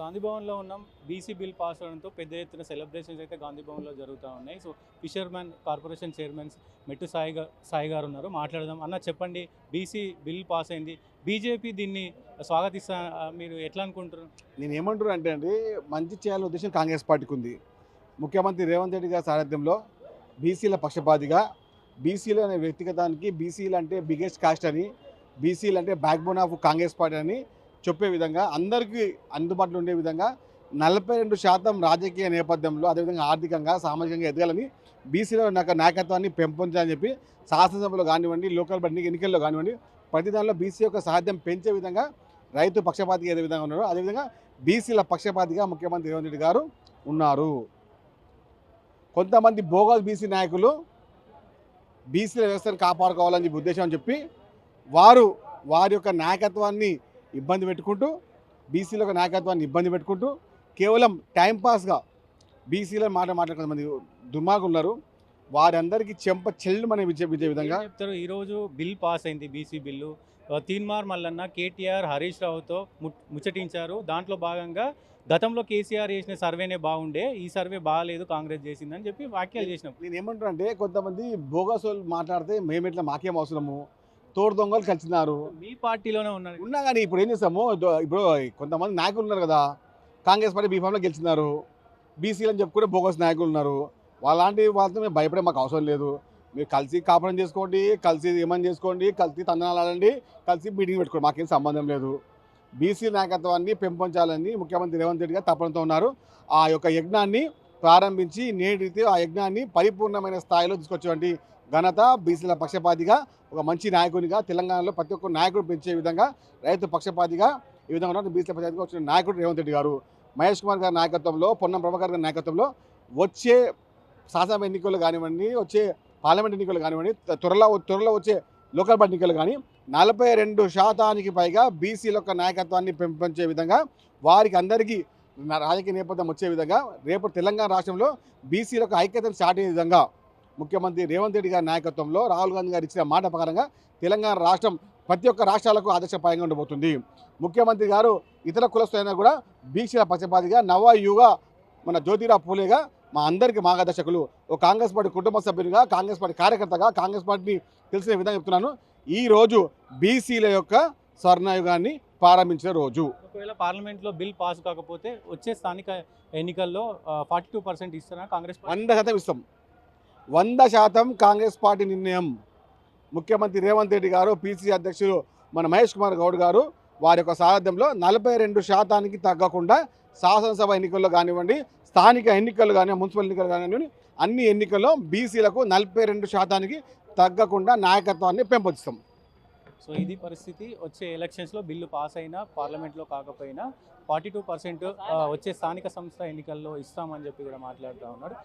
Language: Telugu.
గాంధీ భవన్‌లో ఉన్నాం. బీసీ బిల్ పాస్ అవ్వడంతో పెద్ద ఎత్తున సెలబ్రేషన్స్ అయితే గాంధీ భవన్‌లో జరుగుతా ఉన్నాయి. సో, ఫిషర్‌మెన్ కార్పొరేషన్ చైర్మన్ మెట్టు సాయి గారు ఉన్నారు. మాట్లాడదాం. అన్న చెప్పండి, బీసీ బిల్ పాస్ అయింది. బీజేపీ దీన్ని మీరు ఎట్లా అనుకుంటున్నారు? నేనేమంటున్నా అంటే అండి, మంచి చేయాలనే ఉద్దేశం కాంగ్రెస్ పార్టీకి ఉంది. ముఖ్యమంత్రి రేవంత్ రెడ్డి గారి సారథ్యంలో బీసీల పక్షపాతిగా, బీసీలు అనే వ్యక్తిగతానికి బీసీలు అంటే బిగ్గెస్ట్ కాస్ట్ అని, బీసీలు అంటే back bone of Congress party అని చెప్పే విధంగా, అందరికీ అందుబాటులో ఉండే విధంగా 42% రాజకీయ నేపథ్యంలో, అదేవిధంగా ఆర్థికంగా సామాజికంగా ఎదగాలని, బీసీలో నాయకత్వాన్ని పెంపొందాలని చెప్పి శాసనసభలో కానివ్వండి, లోకల్ బడి ఎన్నికల్లో కానివ్వండి, ప్రతి దానిలో బీసీ యొక్క సాధ్యం పెంచే విధంగా రైతు పక్షపాతిగా ఏ విధంగా ఉన్నారో అదేవిధంగా బీసీల పక్షపాతిగా ముఖ్యమంత్రి రేవంత్ రెడ్డి గారు ఉన్నారు. కొంతమంది బోగస్ బీసీ నాయకులు బీసీల వ్యవస్థను కాపాడుకోవాలని చెప్పి ఉద్దేశం అని చెప్పి వారి యొక్క నాయకత్వాన్ని ఇబ్బంది పెట్టుకుంటూ, బీసీల యొక్క నాయకత్వాన్ని ఇబ్బంది పెట్టుకుంటూ కేవలం టైంపాస్గా బీసీల మాట్లాడుకునే కొంతమంది దుర్మార్గులు ఉన్నారు. వారందరికీ చెంప చెల్లుమనే విద్య విధంగా చెప్తారు. ఈరోజు బిల్ పాస్ అయింది, బీసీ బిల్లు. తీన్మార్ మల్లన్న కేటీఆర్ హరీష్ రావుతో ముచ్చటించారు. దాంట్లో భాగంగా గతంలో కేసీఆర్ చేసిన సర్వేనే బాగుండే, ఈ సర్వే బాగాలేదు, కాంగ్రెస్ చేసిందని చెప్పి వ్యాఖ్యలు చేసినాం. నేను ఏమంటున్నా అంటే, కొంతమంది బోగసోళ్ళు మాట్లాడితే మేమెట్లా మాకేం అవసరము, తోడు దొంగలు కలిసినారు మీ పార్టీలోనే ఉన్నా కానీ ఇప్పుడు ఏం చేస్తాము, ఇప్పుడు కొంతమంది నాయకులు ఉన్నారు కదా, కాంగ్రెస్ పార్టీ బీఫామ్లో గెలిచినారు, బీసీలు అని చెప్పుకుంటే బోగస్ నాయకులు ఉన్నారు. వాళ్ళంటి వాళ్ళతో మేము భయపడే మాకు అవసరం లేదు. మీరు కలిసి కాపురం చేసుకోండి, కలిసి ఏమని చేసుకోండి, కలిసి తందనాలు ఆడండి, కలిసి మీటింగ్ పెట్టుకోండి, మాకేం సంబంధం లేదు. బీసీ నాయకత్వాన్ని పెంపొంచాలని ముఖ్యమంత్రి రేవంత్ రెడ్డి గారు తపనతో ఉన్నారు. ఆ యొక్క యజ్ఞాన్ని ప్రారంభించి నేటితో ఆ యజ్ఞాన్ని పరిపూర్ణమైన స్థాయిలో తీసుకొచ్చేటువంటి ఘనత బీసీల పక్షపాతిగా, ఒక మంచి నాయకునిగా, తెలంగాణలో ప్రతి ఒక్క నాయకుడు పెంచే విధంగా, రైతు పక్షపాతిగా ఈ విధంగా ఉన్న బీసీల పక్షపాతిగా వచ్చిన నాయకుడు రేవంత్ రెడ్డి గారు. మహేష్ కుమార్ గారి నాయకత్వంలో, పొన్నం ప్రభాకర్ గారి నాయకత్వంలో వచ్చే శాసనసభ ఎన్నికలు కానివ్వండి, వచ్చే పార్లమెంట్ ఎన్నికలు కానివ్వండి, త్వరలో వచ్చే లోకల్ బాడీ ఎన్నికలు కానీ 42% పైగా బీసీల యొక్క నాయకత్వాన్ని పెంపొంచే విధంగా, వారికి అందరికీ రాజకీయ నేపథ్యం వచ్చే విధంగా, రేపు తెలంగాణ రాష్ట్రంలో బీసీలకు ఐక్యతను చాటే విధంగా ముఖ్యమంత్రి రేవంత్ రెడ్డి గారి నాయకత్వంలో రాహుల్ గాంధీ గారు ఇచ్చిన మాట ప్రకారంగా తెలంగాణ రాష్ట్రం ప్రతి ఒక్క రాష్ట్రాలకు ఆదర్శప్రాయంగా ఉండబోతుంది. ముఖ్యమంత్రి గారు ఇతర కులస్తులైనా కూడా బీసీల పక్షపాతిగా నవయుగ మన జ్యోతిరావు పూలేగా మా అందరికీ మార్గదర్శకులు. ఒక కాంగ్రెస్ పార్టీ కుటుంబ సభ్యునిగా, కాంగ్రెస్ పార్టీ కార్యకర్తగా, కాంగ్రెస్ పార్టీని తెలిసిన విధంగా చెప్తున్నాను, ఈ రోజు బీసీల యొక్క స్వర్ణయుగాన్ని ప్రారంభించిన రోజు. ఒకవేళ పార్లమెంట్లో బిల్ పాస్ కాకపోతే వచ్చే స్థానిక ఎన్నికల్లో 42% ఇస్తారా కాంగ్రెస్? 100% ఇస్తాం. 100% కాంగ్రెస్ పార్టీ నిర్ణయం. ముఖ్యమంత్రి రేవంత్ రెడ్డి గారు, పిసిసి అధ్యక్షులు మన మహేష్ కుమార్ గౌడ్ గారు వారి యొక్క సారథ్యంలో 42% తగ్గకుండా శాసనసభ ఎన్నికల్లో కానివ్వండి, స్థానిక ఎన్నికలు కానీ, మున్సిపల్ ఎన్నికలు కానివ్వండి, అన్ని ఎన్నికల్లో బీసీలకు 42% తగ్గకుండా నాయకత్వాన్ని పెంపొందిస్తాం. సో ఇది పరిస్థితి. వచ్చే ఎలక్షన్స్లో బిల్లు పాస్ అయినా, పార్లమెంట్లో కాకపోయినా 42% వచ్చే స్థానిక సంస్థ ఎన్నికల్లో ఇస్తామని చెప్పి కూడా మాట్లాడుతూ ఉన్నారు.